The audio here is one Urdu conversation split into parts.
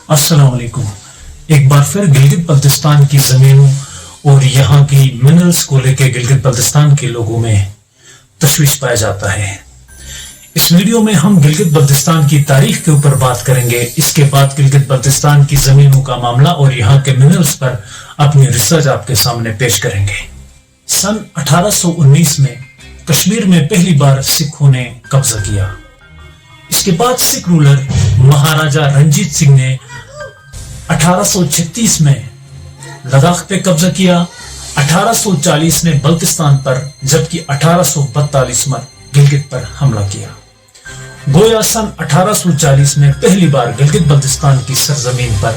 السلام علیکم. ایک بار پھر گلگت بلتستان کی زمینوں اور یہاں کی منرلز کو لے کے گلگت بلتستان کے لوگوں میں تشویش پایا جاتا ہے. اس ویڈیو میں ہم گلگت بلتستان کی تاریخ کے اوپر بات کریں گے. اس کے بعد گلگت بلتستان کی زمینوں کا معاملہ اور یہاں کے منرلز پر اپنی ریسرچ آپ کے سامنے پیش کریں گے. سن 1819 میں کشمیر میں پہلی بار سکھوں نے قبضہ کیا. اس کے بعد سکھ رولر مہاراجہ رنجیت سنگھ نے 1836 میں لداخ پہ قبضہ کیا. 1840 میں بلتستان پر جبکہ 1842 میں گلگت پر حملہ کیا. گویا سن 1840 میں پہلی بار گلگت بلتستان کی سرزمین پر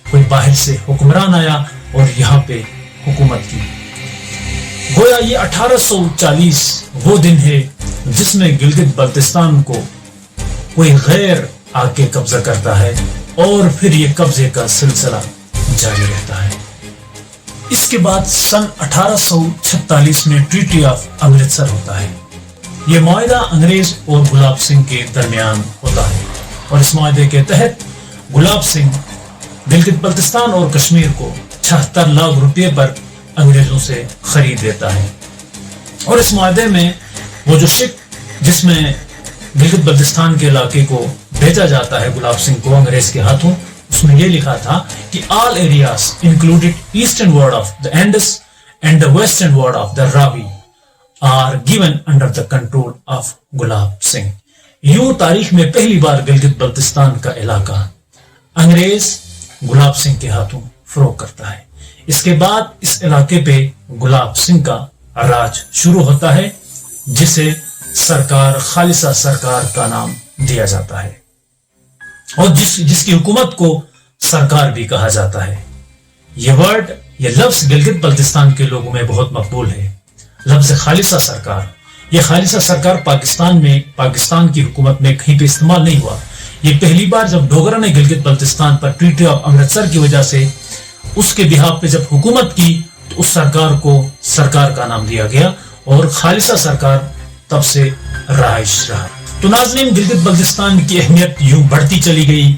کوئی باہر سے حکمران آیا اور یہاں پہ حکومت کی. گویا یہ 1840 وہ دن ہے جس میں گلگت بلتستان کو کوئی غیر آ کے قبضہ کرتا ہے اور پھر یہ قبضے کا سلسلہ جاری رہتا ہے. اس کے بعد سن 1846 میں ٹریٹی آف امرتسر ہوتا ہے. یہ معاہدہ انگریز اور گلاب سنگھ کے درمیان ہوتا ہے اور اس معاہدے کے تحت گلاب سنگھ گلگت بلتستان اور کشمیر کو 76 لاکھ روپے پر انگریزوں سے خرید لیتا ہے. اور اس معاہدے میں وہ جو شک جس میں گلگت بلتستان کے علاقے کو بھیجا جاتا ہے گلاب سنگھ کو انگریز کے ہاتھوں، اس میں یہ لکھا تھا کہ all areas included eastern ward of the Indus and the western ward of the Ravi are given under the control of Gulab Singh. یوں تاریخ میں پہلی بار گلگت بلتستان کا علاقہ انگریز گلاب سنگھ کے ہاتھوں فروغ کرتا ہے. اس کے بعد اس علاقے پہ گلاب سنگھ کا راج شروع ہوتا ہے جسے سرکار خالصہ سرکار کا نام دیا جاتا ہے اور جس کی حکومت کو سرکار بھی کہا جاتا ہے. یہ لفظ گلگت بلتستان کے لوگوں میں بہت مقبول ہے. لفظ خالصہ سرکار، یہ خالصہ سرکار پاکستان کی حکومت میں کہیں پہ استعمال نہیں ہوا. یہ پہلی بار جب ڈوگرا نے گلگت بلتستان پر ٹریٹی آف امرتسر کی وجہ سے اس کے بہاف پہ جب حکومت کی تو اس سرکار کو سرکار کا نام دیا گیا اور خالصہ سرکار تب سے رہائش رہا. تو ناظرین، گلگت بلتستان کی اہمیت یوں بڑھتی چلی گئی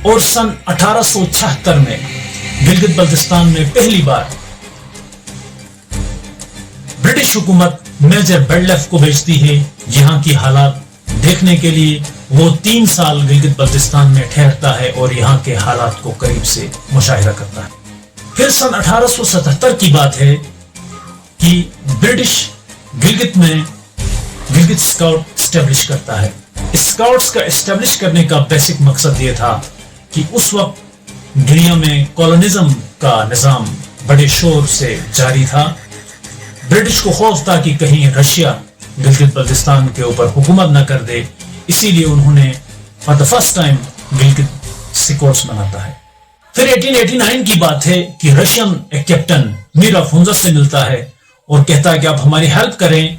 اور سن 1876 میں گلگت بلتستان میں پہلی بار برٹش حکومت میجر بیڈلیف کو بھیجتی ہے یہاں کی حالات دیکھنے کے لیے. وہ 3 سال گلگت بلتستان میں ٹھہرتا ہے اور یہاں کے حالات کو قریب سے مشاہدہ کرتا ہے. پھر سن 1877 کی بات ہے کہ برٹش گلگت میں گلگت اسکاؤٹ اسٹیبلش کرتا ہے. اسکاؤٹس کا اسٹیبلش کرنے کا بیسک مقصد یہ تھا کہ اس وقت دنیا میں کولونزم کا نظام بڑے شور سے جاری تھا. برٹش کو خوف تھا کہ کہیں رشیا گلگت بلتستان کے اوپر حکومت نہ کر دے، اسی لیے انہوں نے for the first time Gilgit scouts بناتا ہے. پھر 1889 کی بات ہے کہ رشین ایک کیپٹن میرا فونزا سے ملتا ہے اور کہتا ہے کہ آپ ہماری ہیلپ کریں،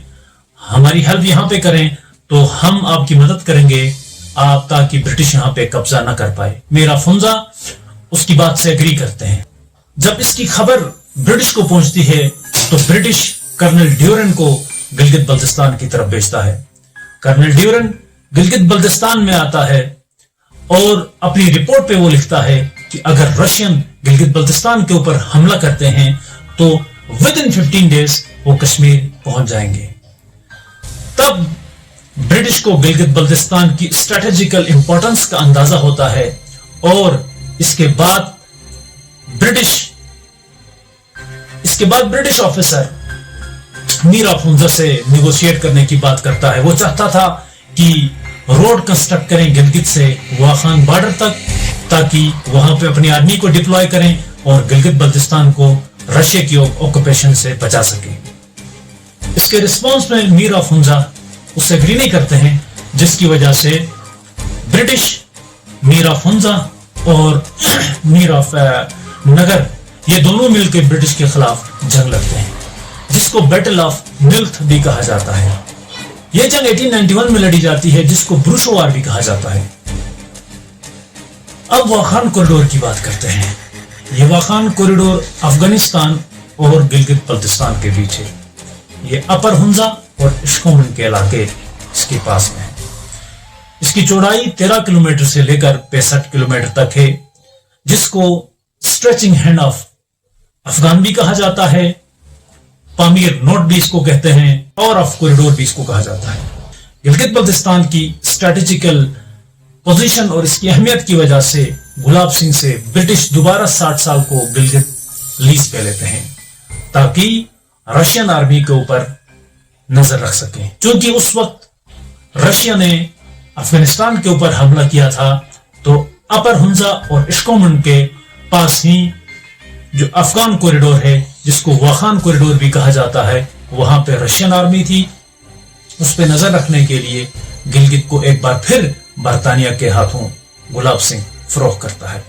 ہماری ہیلپ یہاں پہ کریں تو ہم آپ کی مدد کریں گے آپ تاکہ برٹش یہاں پہ قبضہ نہ کر پائے. میرا فونزا اس کی بات سے اگری کرتے ہیں. جب اس کی خبر برٹش کو پہنچتی ہے تو برٹش کرنل ڈیورن کو گلگت بلتستان کی طرف بھیجتا ہے. کرنل ڈیورن گلگت بلتستان میں آتا ہے اور اپنی رپورٹ پہ وہ لکھتا ہے کہ اگر رشین گلگت بلتستان کے اوپر حملہ کرتے ہیں تو ودن 15 days وہ کشمیر پہنچ جائیں گے. تب برٹش کو گلگت بلتستان کی اسٹریٹجیکل امپورٹنس کا اندازہ ہوتا ہے اور اس کے بعد برٹش آفیسر میرا فونزا سے نیگوشیٹ کرنے کی بات کرتا ہے. وہ چاہتا تھا کہ روڈ کنسٹرکٹ کریں گلگت سے واخان بارڈر تک تاکہ وہاں پہ اپنی آرمی کو ڈپلوائے کریں اور گلگت بلتستان کو رشیا کی آکوپیشن سے بچا سکیں. اس کے رسپانس میں میرا فونزا اس سے اگری نہیں کرتے ہیں جس کی وجہ سے برٹش میرا فونزا اور میرا نگر یہ دونوں مل کے برٹش کے خلاف جنگ لڑتے ہیں جس کو بیٹل آف ملتھ بھی کہا جاتا ہے. یہ جنگ 1891 میں لڑی جاتی ہے جس کو بروشو وار بھی کہا جاتا ہے. اب واخان کوریڈور کی بات کرتے ہیں. یہ واخان کوریڈور افغانستان اور گلگت بلتستان کے بیچ ہے. یہ اپر ہنزا اور اشکومن کے علاقے اس کے پاس میں ہے. اس کی چوڑائی 13 کلومیٹر سے لے کر 65 کلومیٹر تک ہے. جس کو اسٹریچنگ ہینڈ آف افغان بھی کہا جاتا ہے، پامیر نوٹ بھی اس کو کہتے ہیں، اور آف کوریڈور بھی اس کو کہا جاتا ہے۔ گلگت بلتستان کی اسٹریٹجیکل پوزیشن اور اس کی اہمیت کی وجہ سے گلاب سنگھ سے برٹش دوبارہ 60 سال کو گلگت لیز پہ لیتے ہیں تاکہ رشین آرمی کے اوپر نظر رکھ سکیں، چونکہ اس وقت رشیا نے افغانستان کے اوپر حملہ کیا تھا تو اپر ہنزا اور اشکومن کے پاس ہی جو افغان کوریڈور ہے جس کو واخان کوریڈور بھی کہا جاتا ہے، وہاں پہ رشین آرمی تھی۔ اس پہ نظر رکھنے کے لیے گلگت کو ایک بار پھر برطانیہ کے ہاتھوں گلاب سنگھ فروخت کرتا ہے۔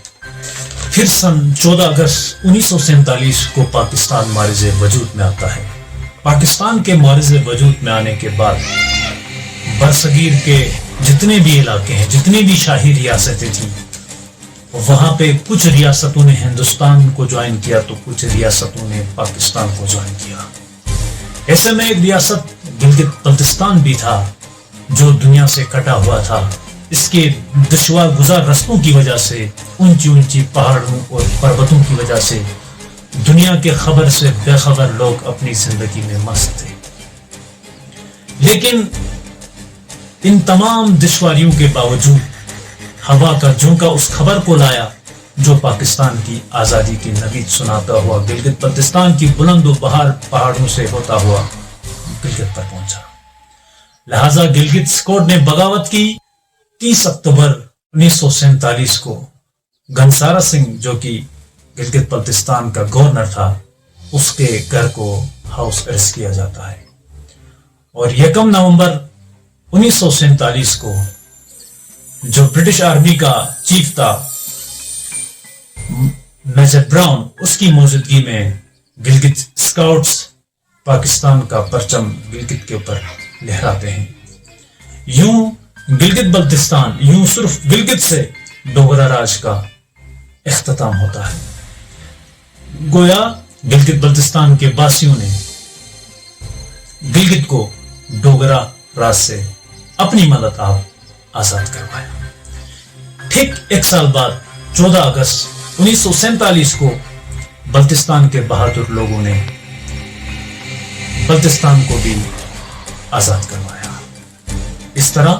پھر سن 14 اگست 1947 کو پاکستان معرض وجود میں آتا ہے۔ پاکستان کے معرض وجود میں آنے کے بعد برصغیر کے جتنے بھی علاقے ہیں، جتنی بھی شاہی ریاستیں تھیں، وہاں پہ کچھ ریاستوں نے ہندوستان کو جوائن کیا تو کچھ ریاستوں نے پاکستان کو جوائن کیا۔ ایسے میں ایک ریاست گلگت بلتستان بھی تھا جو دنیا سے کٹا ہوا تھا۔ اس کے دشوار گزار رستوں کی وجہ سے، اونچی اونچی پہاڑوں اور پروتوں کی وجہ سے دنیا کے خبر سے بے خبر لوگ اپنی زندگی میں مست تھے۔ لیکن ان تمام دشواریوں کے باوجود ہوا کا جھونکا اس خبر کو لایا جو پاکستان کی آزادی کی نوید سناتا ہوا گلگت بلتستان کی بلند و بہار پہاڑوں سے ہوتا ہوا گلگت پر پہنچا۔ لہذا گلگت اسکوڈ نے بغاوت کی۔ 30 اکتوبر 1947 کو گھنسارا سنگھ جو کہ گلگت بلتستان کا گورنر تھا، اس کے گھر کو ہاؤس اریسٹ کیا جاتا ہے، اور 1 نومبر 1947 کو جو برٹش آرمی کا چیف تھا میجر براؤن، اس کی موجودگی میں گلگت اسکاؤٹس پاکستان کا پرچم گلگت کے اوپر لہراتے ہیں۔ یوں گلگت بلتستان، یوں صرف گلگت سے ڈوگرا راج کا اختتام ہوتا ہے۔ گویا گلگت بلتستان کے باسیوں نے گلگت کو ڈوگرا راج سے اپنی مدد آپ آزاد کروایا۔ ٹھیک 1 سال بعد 14 اگست 1947 کو بلتستان کے بہادر لوگوں نے بلتستان کو بھی آزاد کروایا۔ اس طرح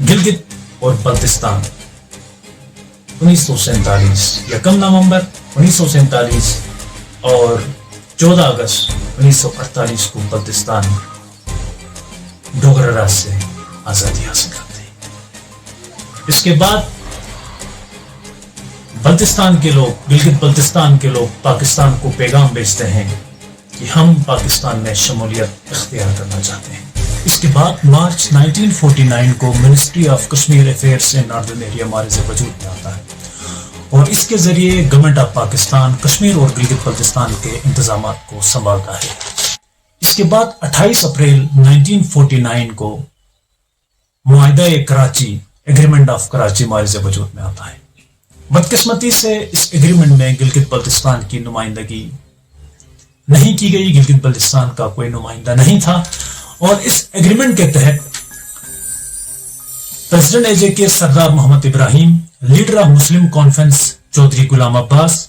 گلگت اور بلتستان 1947، 1 نومبر 1947 اور 14 اگست 1948 کو بلتستان ڈوگرا راج سے آزادی حاصل کرتے ہیں۔ اس کے بعد بلتستان کے لوگ، گلگت بلتستان کے لوگ پاکستان کو پیغام بھیجتے ہیں کہ ہم پاکستان میں شمولیت اختیار کرنا چاہتے ہیں۔ اس کے بعد مارچ 1949 کو ministry of Kashmir affairs in northern area معرض وجود میں آتا ہے، اور اس کے ذریعے گورنمنٹ آف پاکستان کشمیر اور گلگت بلتستان کے انتظامات کو سنبھالتا ہے۔ اس کے بعد 28 اپریل 1949 کو معاہدہ کراچی، ایگریمنٹ آف کراچی معرض وجود میں آتا ہے۔ بدقسمتی سے اس ایگریمنٹ میں گلگت بلتستان کی نمائندگی نہیں کی گئی، گلگت بلتستان کا کوئی نمائندہ نہیں تھا، اور اس ایگریمنٹ کے تحت president a J K Sardar Muhammad Ibrahim, leader of Muslim conference Chaudhry Ghulam Abbas,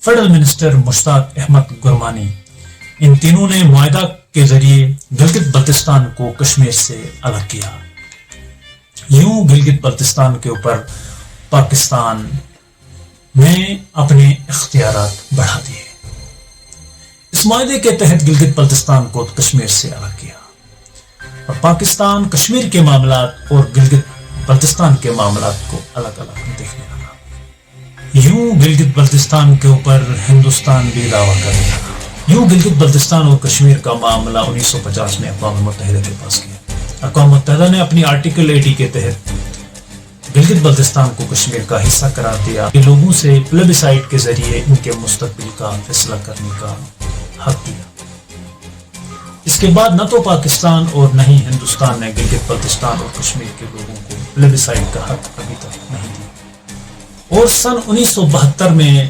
federal minister Mushtaq Ahmad Gurmani, ان تینوں نے معاہدہ کے ذریعے گلگت بلتستان کو کشمیر سے الگ کیا۔ یوں گلگت بلتستان کے اوپر پاکستان نے اپنے اختیارات بڑھا دیے۔ اس معاہدے کے تحت گلگت بلتستان کو کشمیر سے الگ کیا، اور پاکستان کشمیر کے معاملات اور گلگت بلتستان کے معاملات کو الگ الگ دیکھنے لگا۔ یوں گلگت بلتستان کے اوپر ہندوستان بھی دعویٰ کرنے لگا۔ یوں گلگت بلتستان اور کشمیر کا معاملہ 1950 میں اقوام متحدہ کے پاس گیا۔ اقوام متحدہ نے اپنی آرٹیکل 80 کے تحت گلگت بلتستان کو کشمیر کا حصہ قرار دیا، کہ لوگوں سے پلیبیسائٹ کے ذریعے ان کے مستقبل کا فیصلہ کرنے کا حق دیا۔ اس کے بعد نہ تو پاکستان اور نہ ہی ہندوستان نے گلگت بلتستان اور کشمیر کے لوگوں کو پلیبیسائٹ کا حق ابھی تک نہیں دیا، اور سن 1972 میں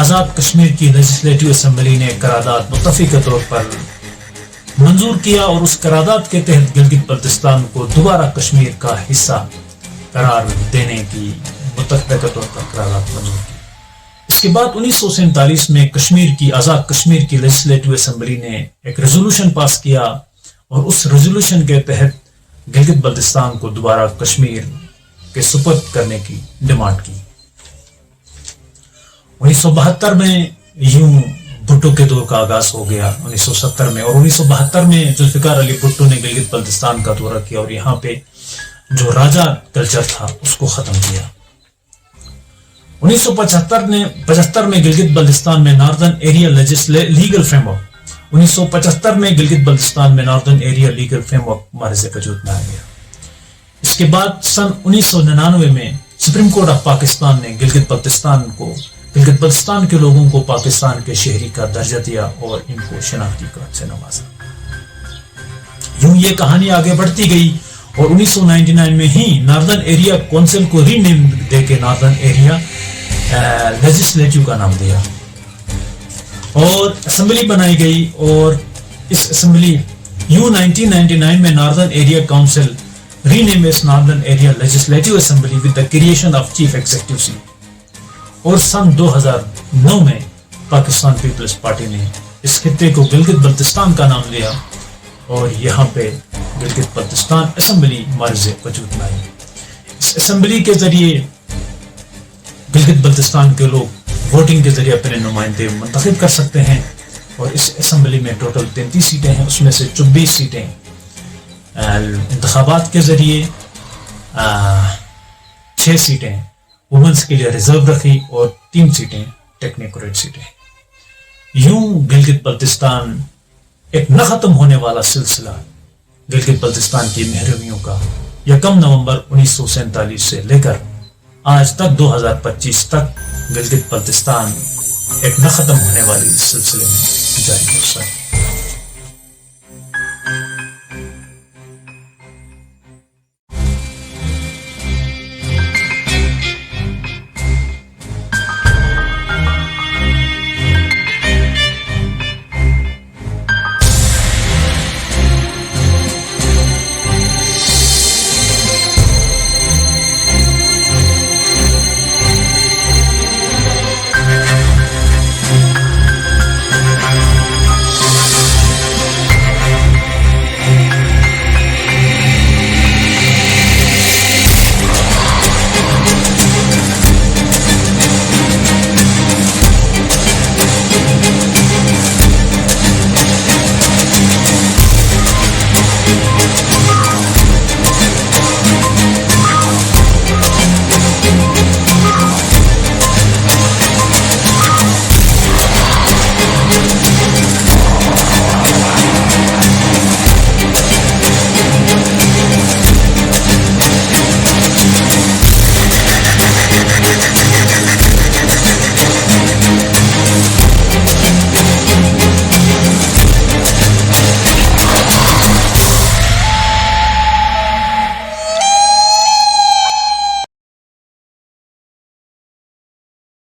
آزاد کشمیر کی لیجسلیٹو اسمبلی نے قرارداد متفقہ طور پر منظور کیا، اور اس قرارداد کے تحت گلگت بلتستان کو دوبارہ کشمیر کا حصہ قرار دینے کی متفقہ طور پر قرارداد منظور کی۔ کے بعد 1947 میں کشمیر کی آزاد کشمیر کی لیجسلیٹو اسمبلی نے ایک ریزولوشن پاس کیا اور اس ریزولوشن کے تحت گلگت بلتستان کو دوبارہ کشمیر کے سپرد کرنے کی ڈیمانڈ کی۔ 1972 میں یوں بھٹو کے دور کا آغاز ہو گیا 1970 میں، اور 1972 میں ذوالفقار علی بھٹو نے گلگت بلتستان کا دورہ کیا اور یہاں پہ جو راجہ کلچر تھا اس کو ختم کیا۔ 1975 میں گلگت بلتستان میں northern area legal framework 1975 میں گلگت بلتستان میں northern area legal framework معرض وجود میں آ گیا۔ اس کے بعد سن 1999 میں سپریم کورٹ آف پاکستان نے گلگت بلتستان کے لوگوں کو پاکستان کے شہری کا درجہ دیا اور ان کو شناختی کارڈ سے نوازا۔ یوں یہ کہانی آگے بڑھتی گئی اور 1999 میں ہی ناردرن ایریا کونسل کو ری نیم دے کے ناردرن ایریا لیجسلیٹو کا نام دیا اور اسمبلی بنائی گئی، اور اس اسمبلی 1999 میں northern area council rename as northern area legislative assembly with the creation of chief executive seat, اور سن 2009 میں پاکستان پیپلز پارٹی نے اس خطے کو گلگت بلتستان کا نام لیا اور یہاں پہ گلگت بلتستان اسمبلی معرض وجود میں آئی۔ اس اسمبلی کے ذریعے گلگت بلتستان کے لوگ ووٹنگ کے ذریعے اپنے نمائندے منتخب کر سکتے ہیں، اور اس اسمبلی میں ٹوٹل 33 سیٹیں ہیں، اس میں سے 24 سیٹیں انتخابات کے ذریعے، 6 سیٹیں وومنس کے لیے ریزرو رکھی اور 3 سیٹیں ٹیکنیکوریٹ سیٹیں۔ یوں گلگت بلتستان ایک نہ ختم ہونے والا سلسلہ گلگت بلتستان کی محرومیوں کا 1 نومبر 1947 سے لے کر آج تک 2025 تک گلگت بلتستان ایک نہ ختم ہونے والی سلسلے میں جاری ہو سکتا ہے۔